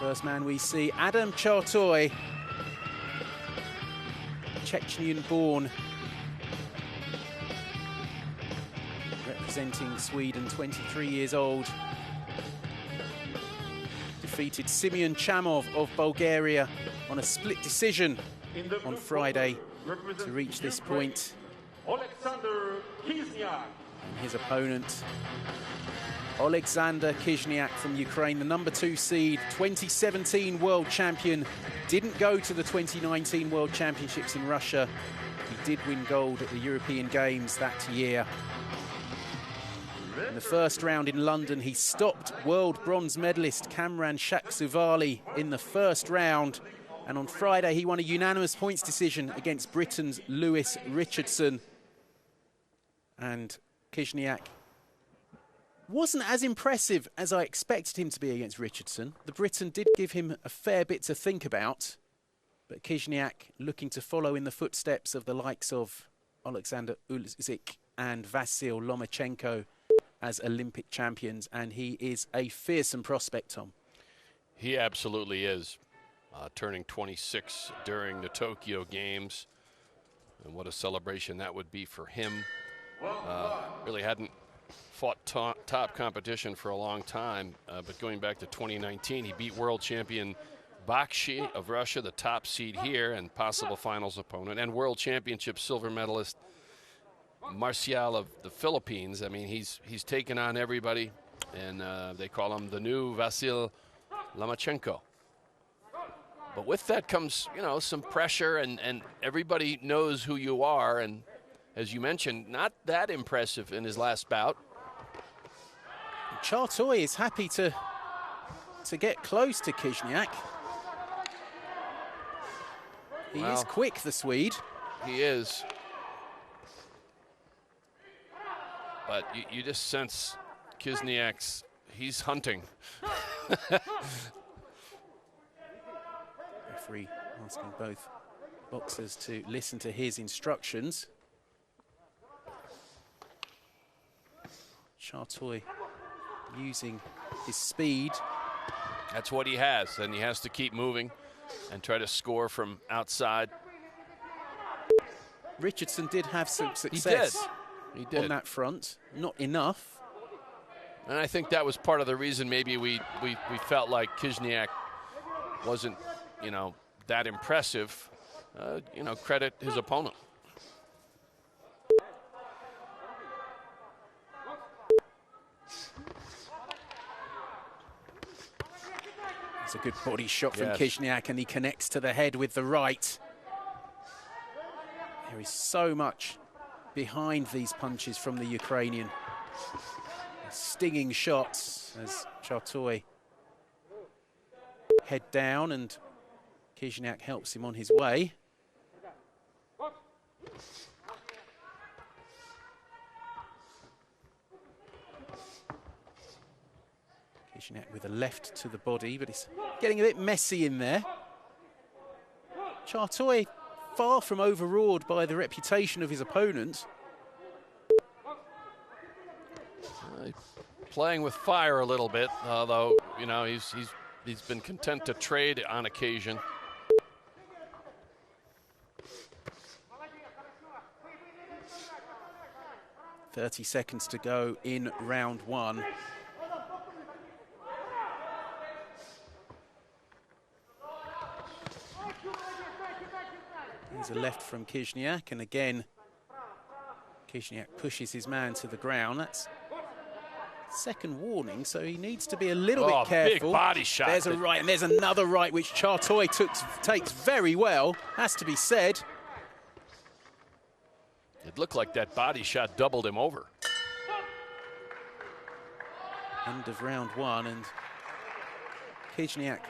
First man we see, Adam Chartoi, Chechenian-born, representing Sweden, 23 years old. Defeated Simeon Chamov of Bulgaria on a split decision on Friday to reach this point. Oleksandr Khyzhniak. And his opponent, Oleksandr Khyzhniak from Ukraine, the #2 seed, 2017 world champion. Didn't go to the 2019 World Championships in Russia. He did win gold at the European Games that year. In the first round in London, he stopped world bronze medalist Kamran Shaksuvali in the first round. And on Friday, he won a unanimous points decision against Britain's Lewis Richardson. And Khyzhniak wasn't as impressive as I expected him to be against Richardson. The Briton did give him a fair bit to think about. But Khyzhniak looking to follow in the footsteps of the likes of Alexander Usyk and Vasyl Lomachenko as Olympic champions, and he is a fearsome prospect, Tom. He absolutely is. Turning 26 during the Tokyo Games, and what a celebration that would be for him. Really hadn't fought top competition for a long time, but going back to 2019, he beat world champion Bakshi of Russia, the top seed here and possible finals opponent, and world championship silver medalist Marcial of the Philippines. I mean, he's taken on everybody, and they call him the new Vasyl Lomachenko. But with that comes, you know, some pressure, and everybody knows who you are. And as you mentioned, not that impressive in his last bout. Chartoi is happy to get close to Khyzhniak. He is quick, the Swede. He is. But you just sense Khyzhniak's, he's hunting. Referee asking both boxers to listen to his instructions. Chartoi using his speed. That's what he has, and he has to keep moving and try to score from outside. Richardson did have some success. He did on that front. Not enough. And I think that was part of the reason maybe we felt like Khyzhniak wasn't, you know, that impressive. You know, credit his opponent. It's a good body shot from Khyzhniak, and he connects to the head with the right. There is so much behind these punches from the Ukrainian. Stinging shots as Chartoi head down, and Khyzhniak helps him on his way. Khyzhniak with a left to the body, but it's getting a bit messy in there. Chartoi far from overawed by the reputation of his opponent. Playing with fire a little bit, although, you know, he's been content to trade on occasion. .30 seconds to go in round one. Here's a left from Khyzhniak, and again, Khyzhniak pushes his man to the ground. That's second warning, so he needs to be a little bit careful. Big body shot. There's a right, and there's another right, which Chartoi takes very well, has to be said. It looked like that body shot doubled him over. End of round one, and Khyzhniak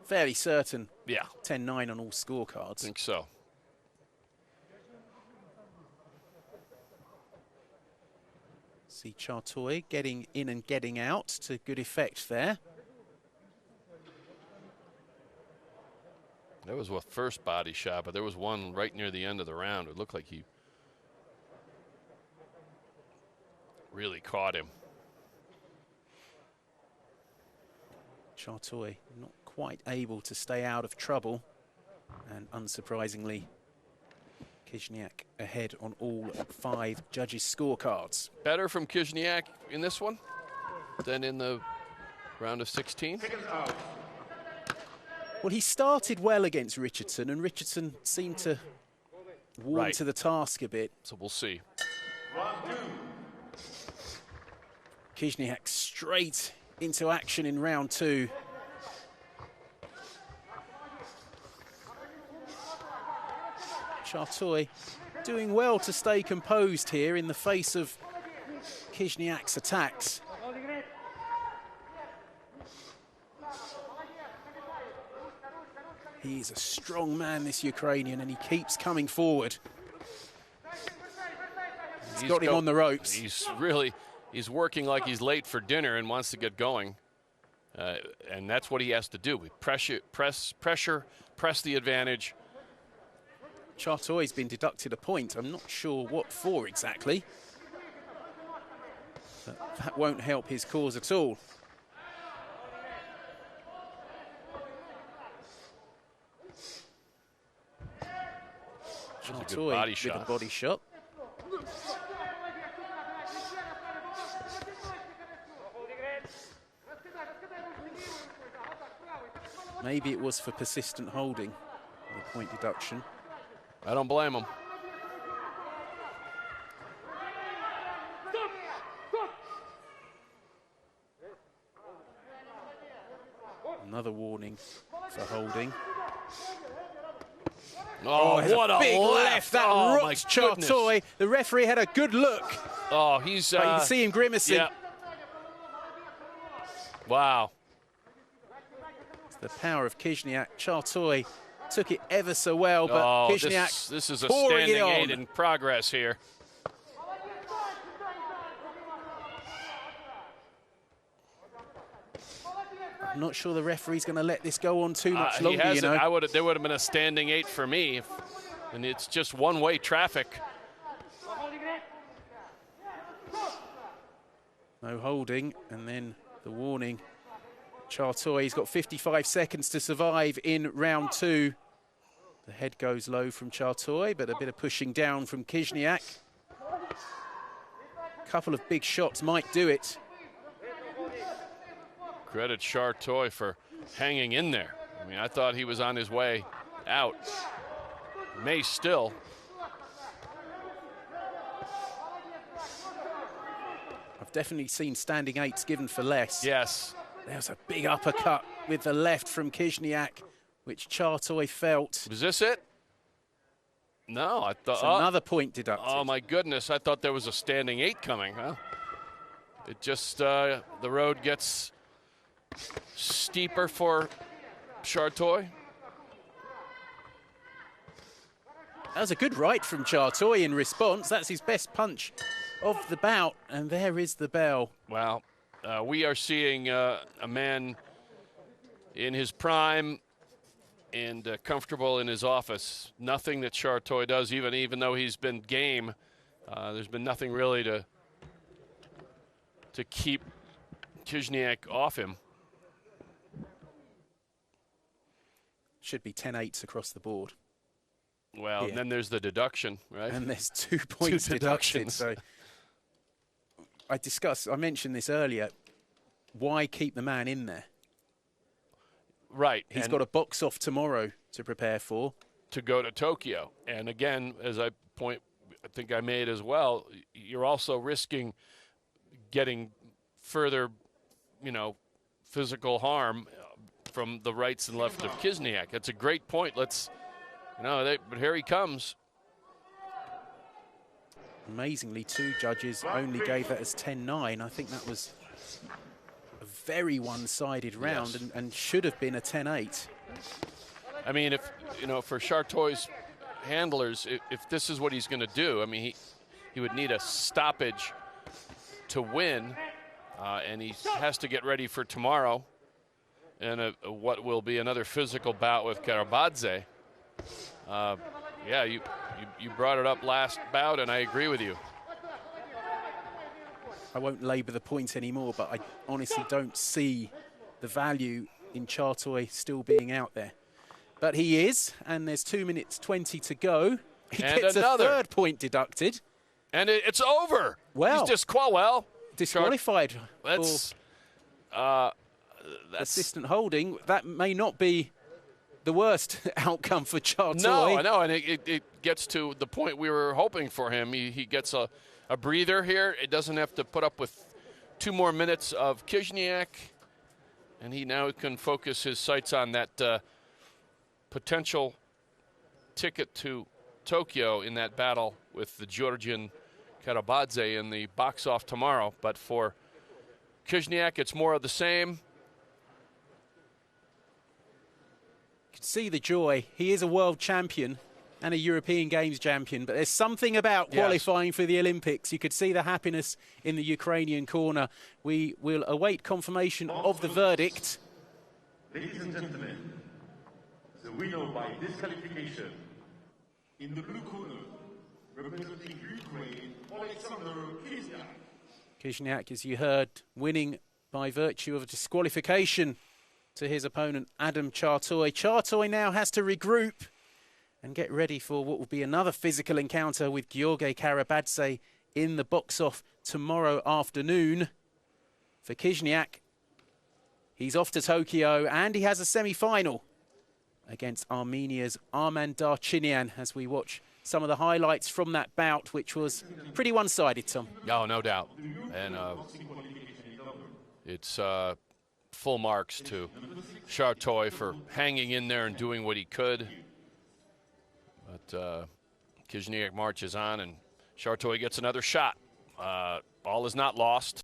fairly certain. Yeah. 10-9 on all scorecards. I think so. See Chartoi getting in and getting out to good effect there. That was a first body shot, but there was one right near the end of the round. It looked like he really caught him. Chartoi not quite able to stay out of trouble. And unsurprisingly, Khyzhniak ahead on all 5 judges' scorecards. Better from Khyzhniak in this one than in the round of 16? Well, he started well against Richardson, and Richardson seemed to warm to the task a bit. So we'll see. Khyzhniak straight into action in round 2. Chartoi doing well to stay composed here in the face of Khyzhniak's attacks. He is a strong man, this Ukrainian, and he keeps coming forward. He's got him on the ropes. He's working like he's late for dinner and wants to get going. And that's what he has to do. We press the advantage. Chartoi's been deducted a point. I'm not sure what for exactly. But that won't help his cause at all. Chartoi with a body shot. Maybe it was for persistent holding, the point deduction. I don't blame him. Another warning for holding. Oh, what a big left. That rocked Chartoi. The referee had a good look. Oh, he's... you can see him grimacing. Yeah. Wow. It's the power of Khyzhniak. Chartoi took it ever so well, but Khyzhniak this is a standing 8 in progress here. I'm not sure the referee's going to let this go on too much longer, you know. There would have been a standing 8 for me, and it's just one-way traffic. No holding, and then the warning. Chartoi's got 55 seconds to survive in round 2. The head goes low from Chartoi, but a bit of pushing down from Khyzhniak. A couple of big shots might do it. Credit Chartoi for hanging in there. I mean, I thought he was on his way out. May still. I've definitely seen standing 8s given for less. Yes. There's a big uppercut with the left from Khyzhniak, which Chartoi felt. Was this it? No, I thought... It's another point deducted. Oh, my goodness. I thought there was a standing 8 coming. Huh? It just, the road gets steeper for Chartoi. That was a good right from Chartoi in response. That's his best punch of the bout, and there is the bell. Wow. We are seeing a man in his prime and comfortable in his office. Nothing that Chartoi does, even though he's been game, there's been nothing really to keep Khyzhniak off him. Should be 10-8s across the board. Well, and then there's the deduction, right? And there's 2 points deducted. So I mentioned this earlier. Why keep the man in there? Right. He's got a box off tomorrow to prepare for. To go to Tokyo. And again, as I think I made as well, you're also risking getting further, physical harm from the rights and left of Khyzhniak. That's a great point. But here he comes. Amazingly, 2 judges only gave that as 10-9. I think that was a very one-sided round. Yes. and should have been a 10-8. I mean, for Chartoi's handlers, if this is what he's going to do, I mean, he would need a stoppage to win, and he has to get ready for tomorrow and what will be another physical bout with Karabadze. You brought it up last bout, and I agree with you. I won't labour the point anymore, but I honestly don't see the value in Chartoi still being out there. But he is, and there's 2 minutes 20 to go. He gets another. A third point deducted. And it's over. Well, he's disqualified. That's assistant holding. That may not be the worst outcome for Chartoi. No, I know, and it gets to the point we were hoping for him. He gets a breather here. It doesn't have to put up with 2 more minutes of Khyzhniak, and he now can focus his sights on that potential ticket to Tokyo in that battle with the Georgian Karabadze in the box-off tomorrow. But for Khyzhniak, it's more of the same. You can see the joy. He is a world champion and a European Games champion, but there's something about qualifying for the Olympics. You could see the happiness in the Ukrainian corner. We will await confirmation of the verdict. Ladies and gentlemen, the winner by disqualification in the blue corner, representing Ukraine, Oleksandr Khyzhniak. Khyzhniak, as you heard, winning by virtue of a disqualification to his opponent, Adam Chartoi. Chartoi now has to regroup and get ready for what will be another physical encounter with Georgi Karabadze in the box-off tomorrow afternoon. For Khyzhniak, he's off to Tokyo, and he has a semi-final against Armenia's Arman Darchinian, as we watch some of the highlights from that bout, which was pretty one-sided, Tom. Oh, no doubt. And it's full marks to Chartoi for hanging in there and doing what he could. But Khyzhniak marches on, and Chartoi gets another shot. All is not lost.